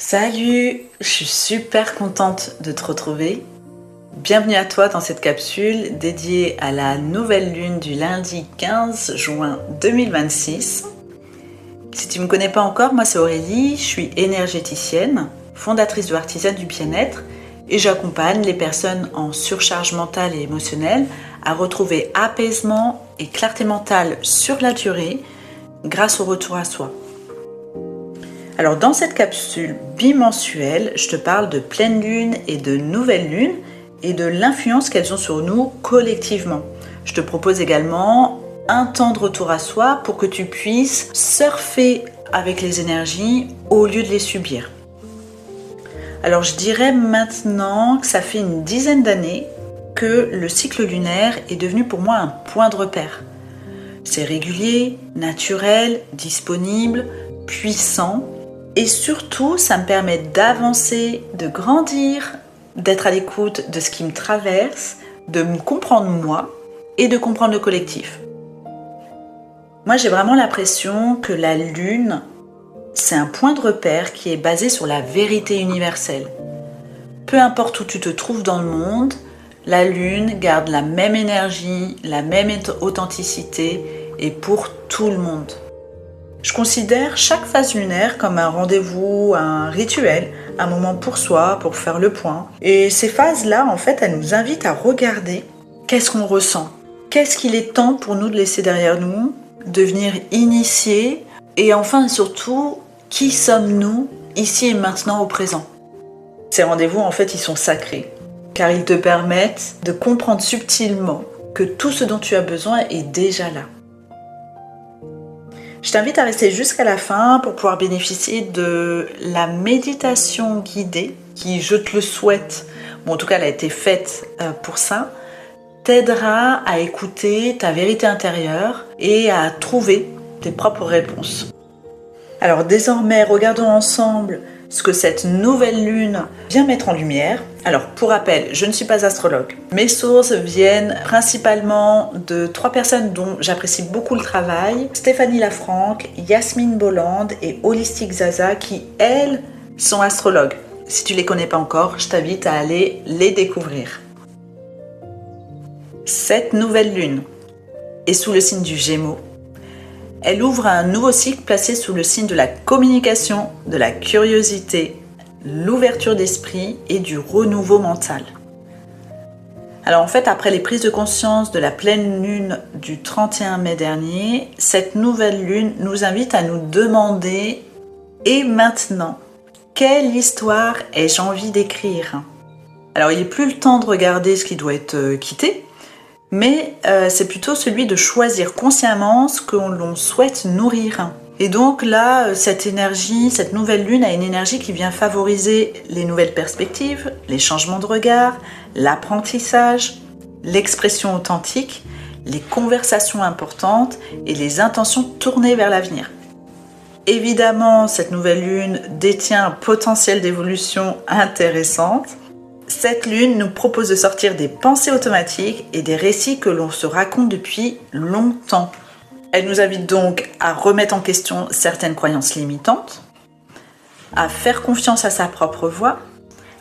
Salut, je suis super contente de te retrouver. Bienvenue à toi dans cette capsule dédiée à la nouvelle lune du lundi 15 juin 2026. Si tu ne me connais pas encore, moi c'est Aurélie, je suis énergéticienne, fondatrice de Artisane du bien-être et j'accompagne les personnes en surcharge mentale et émotionnelle à retrouver apaisement et clarté mentale sur la durée grâce au retour à soi. Alors dans cette capsule bimensuelle, je te parle de pleine lune et de nouvelle lune et de l'influence qu'elles ont sur nous collectivement. Je te propose également un temps de retour à soi pour que tu puisses surfer avec les énergies au lieu de les subir. Alors je dirais maintenant que ça fait une dizaine d'années que le cycle lunaire est devenu pour moi un point de repère. C'est régulier, naturel, disponible, puissant. Et surtout, ça me permet d'avancer, de grandir, d'être à l'écoute de ce qui me traverse, de me comprendre moi et de comprendre le collectif. Moi, j'ai vraiment l'impression que la Lune, c'est un point de repère qui est basé sur la vérité universelle. Peu importe où tu te trouves dans le monde, la Lune garde la même énergie, la même authenticité et pour tout le monde. Je considère chaque phase lunaire comme un rendez-vous, un rituel, un moment pour soi, pour faire le point. Et ces phases-là, en fait, elles nous invitent à regarder qu'est-ce qu'on ressent, qu'est-ce qu'il est temps pour nous de laisser derrière nous, devenir initiés, et enfin et surtout, qui sommes-nous ici et maintenant au présent. Ces rendez-vous, en fait, ils sont sacrés, car ils te permettent de comprendre subtilement que tout ce dont tu as besoin est déjà là. Je t'invite à rester jusqu'à la fin pour pouvoir bénéficier de la méditation guidée qui, je te le souhaite, en tout cas elle a été faite pour ça, t'aidera à écouter ta vérité intérieure et à trouver tes propres réponses. Alors désormais, regardons ensemble ce que cette nouvelle lune vient mettre en lumière. Alors pour rappel, je ne suis pas astrologue. Mes sources viennent principalement de 3 personnes dont j'apprécie beaucoup le travail. Stéphanie Lafranc, Yasmine Bolland et Holistic Zaza qui, elles, sont astrologues. Si tu ne les connais pas encore, je t'invite à aller les découvrir. Cette nouvelle lune est sous le signe du Gémeaux. Elle ouvre un nouveau cycle placé sous le signe de la communication, de la curiosité, l'ouverture d'esprit et du renouveau mental. Alors en fait, après les prises de conscience de la pleine lune du 31 mai dernier, cette nouvelle lune nous invite à nous demander « Et maintenant, quelle histoire ai-je envie d'écrire ?» Alors il n'est plus le temps de regarder ce qui doit être quitté, mais c'est plutôt celui de choisir consciemment ce que l'on souhaite nourrir. Et donc là, cette énergie, cette nouvelle lune a une énergie qui vient favoriser les nouvelles perspectives, les changements de regard, l'apprentissage, l'expression authentique, les conversations importantes et les intentions tournées vers l'avenir. Évidemment, cette nouvelle lune détient un potentiel d'évolution intéressante. Cette lune nous propose de sortir des pensées automatiques et des récits que l'on se raconte depuis longtemps. Elle nous invite donc à remettre en question certaines croyances limitantes, à faire confiance à sa propre voix,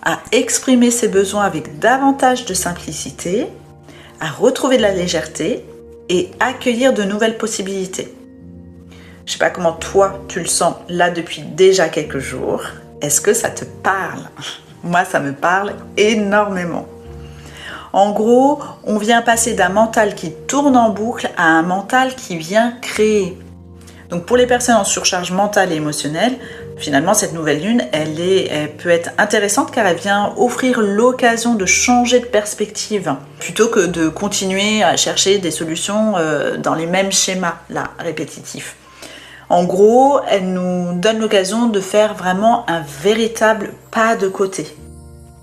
à exprimer ses besoins avec davantage de simplicité, à retrouver de la légèreté et accueillir de nouvelles possibilités. Je ne sais pas comment toi tu le sens là depuis déjà quelques jours. Est-ce que ça te parle ? Moi, ça me parle énormément. En gros, on vient passer d'un mental qui tourne en boucle à un mental qui vient créer. Donc pour les personnes en surcharge mentale et émotionnelle, finalement cette nouvelle lune, elle peut être intéressante car elle vient offrir l'occasion de changer de perspective plutôt que de continuer à chercher des solutions dans les mêmes schémas là, répétitifs. En gros, elle nous donne l'occasion de faire vraiment un véritable pas de côté.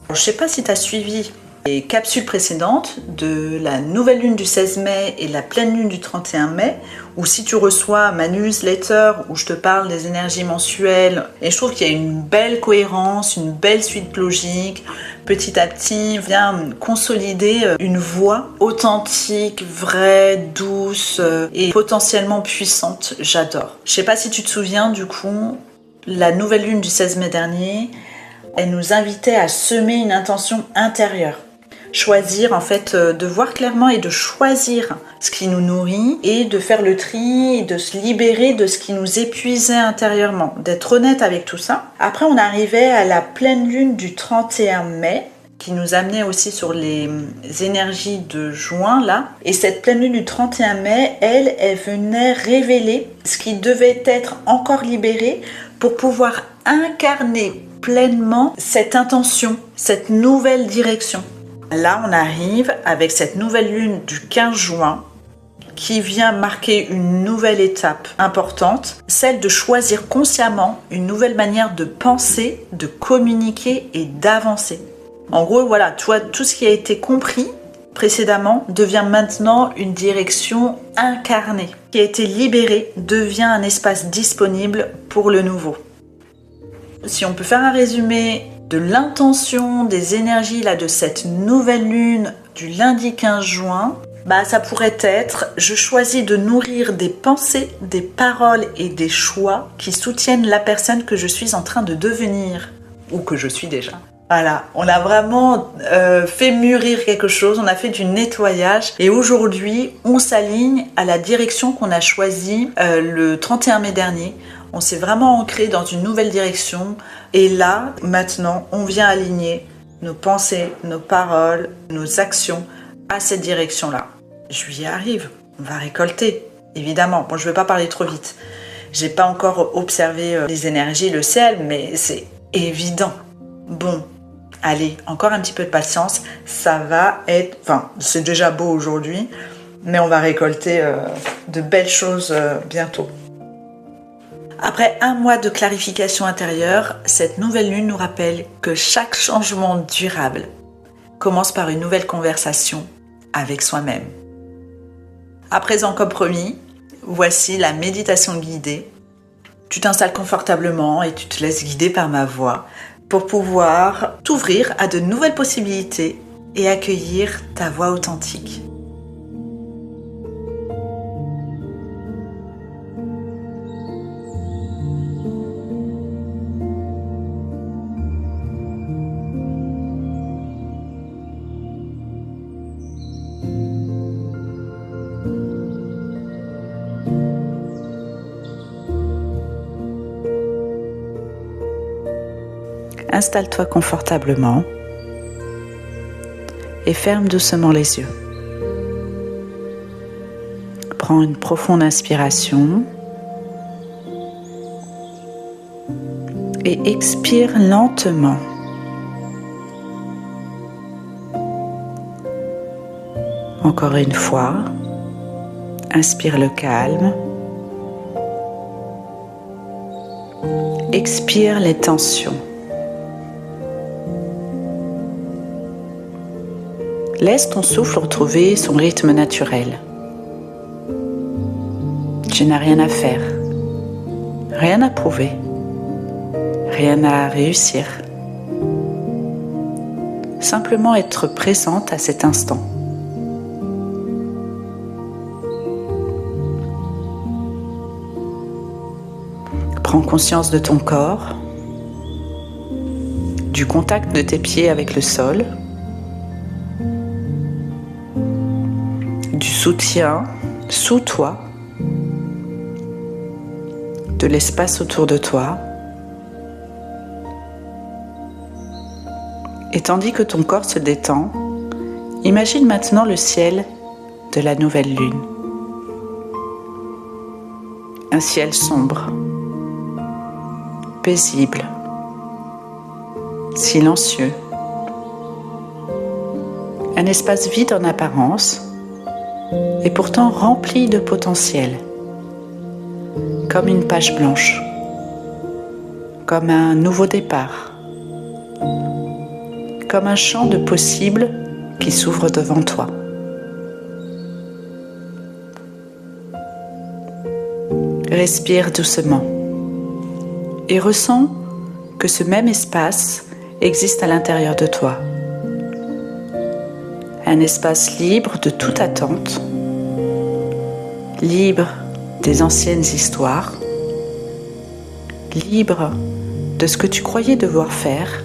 Je ne sais pas si tu as suivi les capsules précédentes de la nouvelle lune du 16 mai et la pleine lune du 31 mai, ou si tu reçois ma newsletter où je te parle des énergies mensuelles, et je trouve qu'il y a une belle cohérence, une belle suite logique, petit à petit vient consolider une voix authentique, vraie, douce et potentiellement puissante. J'adore. Je sais pas si tu te souviens du coup, La nouvelle lune du 16 mai dernier, elle nous invitait à semer une intention intérieure. Choisir en fait, de voir clairement et de choisir ce qui nous nourrit et de faire le tri et de se libérer de ce qui nous épuisait intérieurement, d'être honnête avec tout ça. Après on arrivait à la pleine lune du 31 mai qui nous amenait aussi sur les énergies de juin là. Et cette pleine lune du 31 mai, elle venait révéler ce qui devait être encore libéré pour pouvoir incarner pleinement cette intention, cette nouvelle direction. Là, on arrive avec cette nouvelle lune du 15 juin qui vient marquer une nouvelle étape importante, celle de choisir consciemment une nouvelle manière de penser, de communiquer et d'avancer. En gros, voilà, tout ce qui a été compris précédemment devient maintenant une direction incarnée. Ce qui a été libéré devient un espace disponible pour le nouveau. Si on peut faire un résumé de l'intention, des énergies là, de cette nouvelle lune du lundi 15 juin, ça pourrait être « Je choisis de nourrir des pensées, des paroles et des choix qui soutiennent la personne que je suis en train de devenir ou que je suis déjà ». Voilà, on a vraiment fait mûrir quelque chose, on a fait du nettoyage et aujourd'hui, on s'aligne à la direction qu'on a choisie le 31 mai dernier. On s'est vraiment ancré dans une nouvelle direction et là, maintenant, on vient aligner nos pensées, nos paroles, nos actions à cette direction-là. Juillet arrive, on va récolter, évidemment. Bon, je ne vais pas parler trop vite. J'ai pas encore observé les énergies, le ciel, mais c'est évident. Bon, allez, encore un petit peu de patience, ça va être... Enfin, c'est déjà beau aujourd'hui, mais on va récolter de belles choses bientôt. Après un mois de clarification intérieure, cette nouvelle lune nous rappelle que chaque changement durable commence par une nouvelle conversation avec soi-même. À présent, comme promis, voici la méditation guidée. Tu t'installes confortablement et tu te laisses guider par ma voix pour pouvoir t'ouvrir à de nouvelles possibilités et accueillir ta voix authentique. Installe-toi confortablement et ferme doucement les yeux. Prends une profonde inspiration et expire lentement. Encore une fois, inspire le calme. Expire les tensions. Laisse ton souffle retrouver son rythme naturel. Tu n'as rien à faire, rien à prouver, rien à réussir. Simplement être présente à cet instant. Prends conscience de ton corps, du contact de tes pieds avec le sol, du soutien sous toi, de l'espace autour de toi. Et tandis que ton corps se détend, imagine maintenant le ciel de la nouvelle lune. Un ciel sombre, paisible, silencieux. Un espace vide en apparence, et pourtant rempli de potentiel, comme une page blanche, comme un nouveau départ, comme un champ de possibles qui s'ouvre devant toi. Respire doucement et ressens que ce même espace existe à l'intérieur de toi. Un espace libre de toute attente, libre des anciennes histoires, libre de ce que tu croyais devoir faire,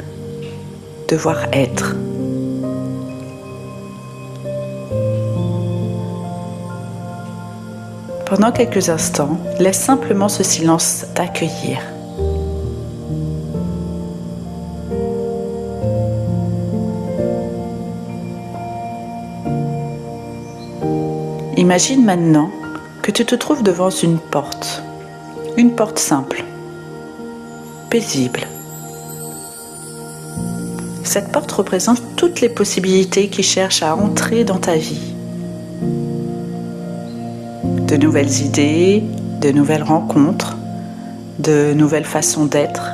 devoir être. Pendant quelques instants, laisse simplement ce silence t'accueillir. Imagine maintenant que tu te trouves devant une porte simple, paisible. Cette porte représente toutes les possibilités qui cherchent à entrer dans ta vie. De nouvelles idées, de nouvelles rencontres, de nouvelles façons d'être,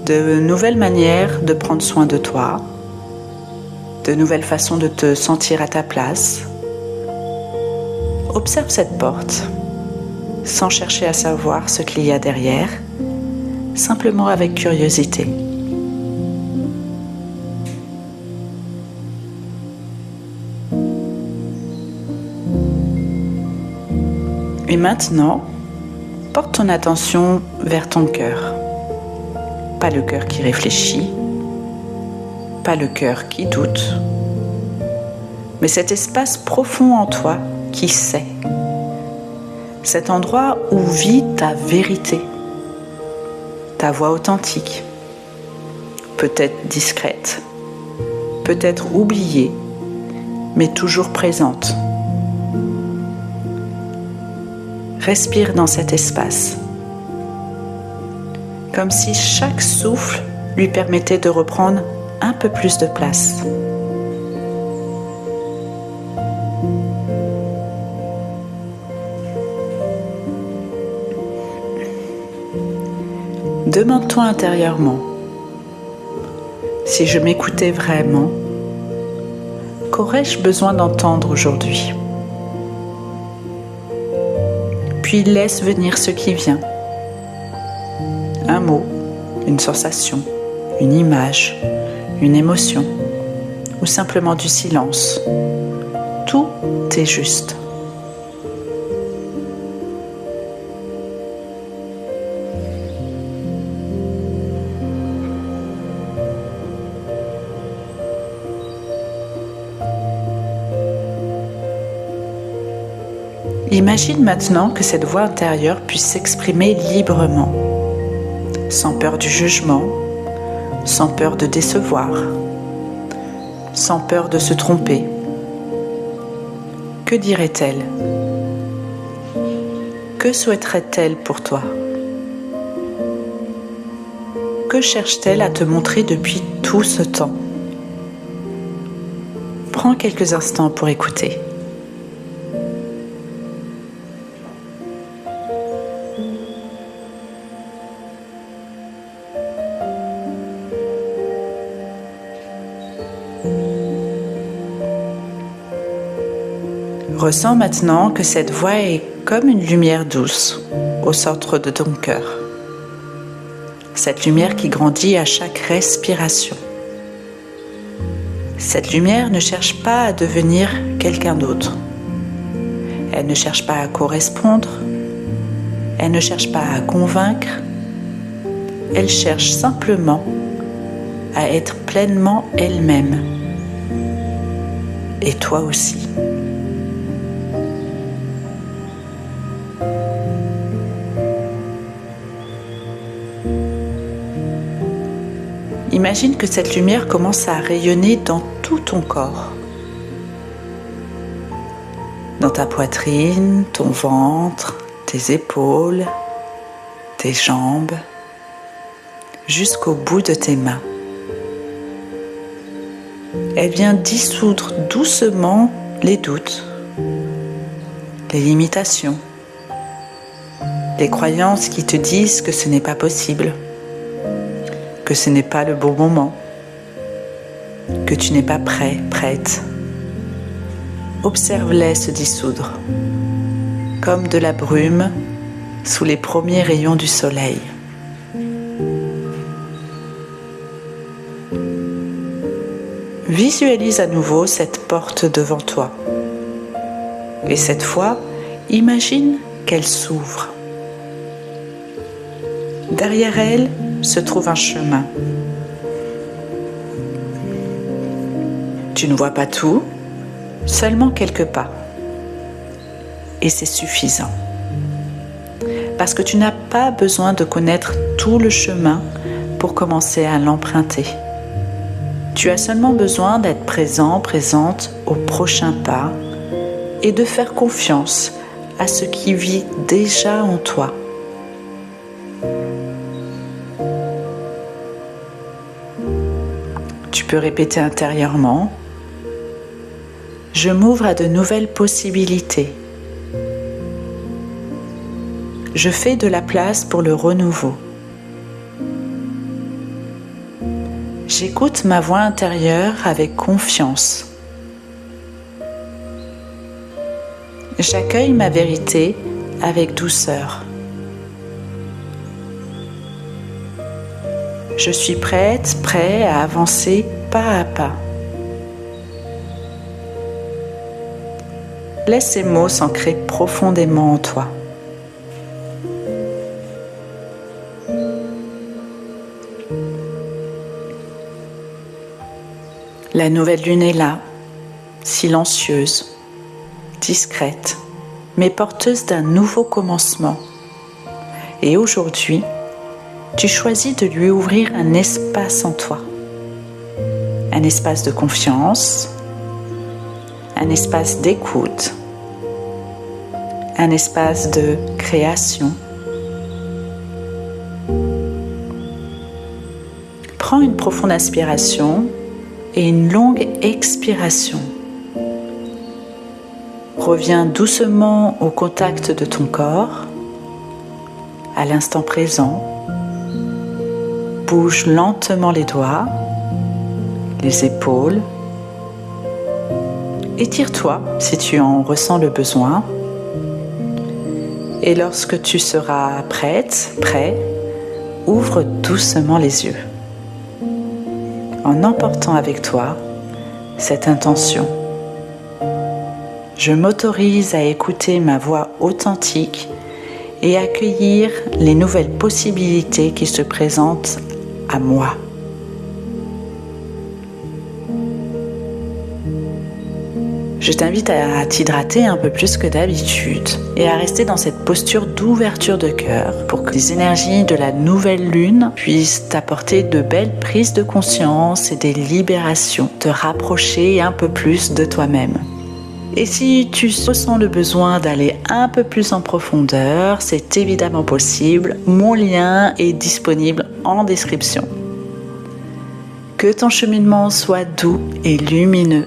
de nouvelles manières de prendre soin de toi, de nouvelles façons de te sentir à ta place. Observe cette porte, sans chercher à savoir ce qu'il y a derrière, simplement avec curiosité. Et maintenant, porte ton attention vers ton cœur. Pas le cœur qui réfléchit, pas le cœur qui doute, mais cet espace profond en toi qui sait. Cet endroit où vit ta vérité, ta voix authentique, peut-être discrète, peut-être oubliée, mais toujours présente. Respire dans cet espace, comme si chaque souffle lui permettait de reprendre un peu plus de place. Demande-toi intérieurement, si je m'écoutais vraiment, qu'aurais-je besoin d'entendre aujourd'hui ? Puis laisse venir ce qui vient. Un mot, une sensation, une image, une émotion, ou simplement du silence. Tout est juste. Imagine maintenant que cette voix intérieure puisse s'exprimer librement, sans peur du jugement, sans peur de décevoir, sans peur de se tromper. Que dirait-elle ? Que souhaiterait-elle pour toi ? Que cherche-t-elle à te montrer depuis tout ce temps ? Prends quelques instants pour écouter. Ressens maintenant que cette voix est comme une lumière douce au centre de ton cœur. Cette lumière qui grandit à chaque respiration. Cette lumière ne cherche pas à devenir quelqu'un d'autre. Elle ne cherche pas à correspondre. Elle ne cherche pas à convaincre. Elle cherche simplement à être pleinement elle-même. Et toi aussi. Imagine que cette lumière commence à rayonner dans tout ton corps. Dans ta poitrine, ton ventre, tes épaules, tes jambes, jusqu'au bout de tes mains. Elle vient dissoudre doucement les doutes, les limitations, les croyances qui te disent que ce n'est pas possible, que ce n'est pas le bon moment, que tu n'es pas prêt, prête. Observe-les se dissoudre, comme de la brume sous les premiers rayons du soleil. Visualise à nouveau cette porte devant toi. Et cette fois, imagine qu'elle s'ouvre. Derrière elle se trouve un chemin. Tu ne vois pas tout, seulement quelques pas. Et c'est suffisant. Parce que tu n'as pas besoin de connaître tout le chemin pour commencer à l'emprunter. Tu as seulement besoin d'être présent, présente au prochain pas et de faire confiance à ce qui vit déjà en toi. Tu peux répéter intérieurement: je m'ouvre à de nouvelles possibilités. Je fais de la place pour le renouveau. J'écoute ma voix intérieure avec confiance. J'accueille ma vérité avec douceur. Je suis prêt à avancer pas à pas. Laisse ces mots s'ancrer profondément en toi. La nouvelle lune est là, silencieuse, discrète, mais porteuse d'un nouveau commencement. Et aujourd'hui, tu choisis de lui ouvrir un espace en toi. Un espace de confiance, un espace d'écoute, un espace de création. Prends une profonde inspiration et une longue expiration. Reviens doucement au contact de ton corps, à l'instant présent. Bouge lentement les doigts, les épaules. Étire-toi si tu en ressens le besoin. Et lorsque tu seras prêt, ouvre doucement les yeux, en emportant avec toi cette intention. Je m'autorise à écouter ma voix authentique et accueillir les nouvelles possibilités qui se présentent à moi. Je t'invite à t'hydrater un peu plus que d'habitude et à rester dans cette posture d'ouverture de cœur pour que les énergies de la nouvelle lune puissent t'apporter de belles prises de conscience et des libérations, te rapprocher un peu plus de toi-même. Et si tu ressens le besoin d'aller un peu plus en profondeur, c'est évidemment possible. Mon lien est disponible en description. Que ton cheminement soit doux et lumineux.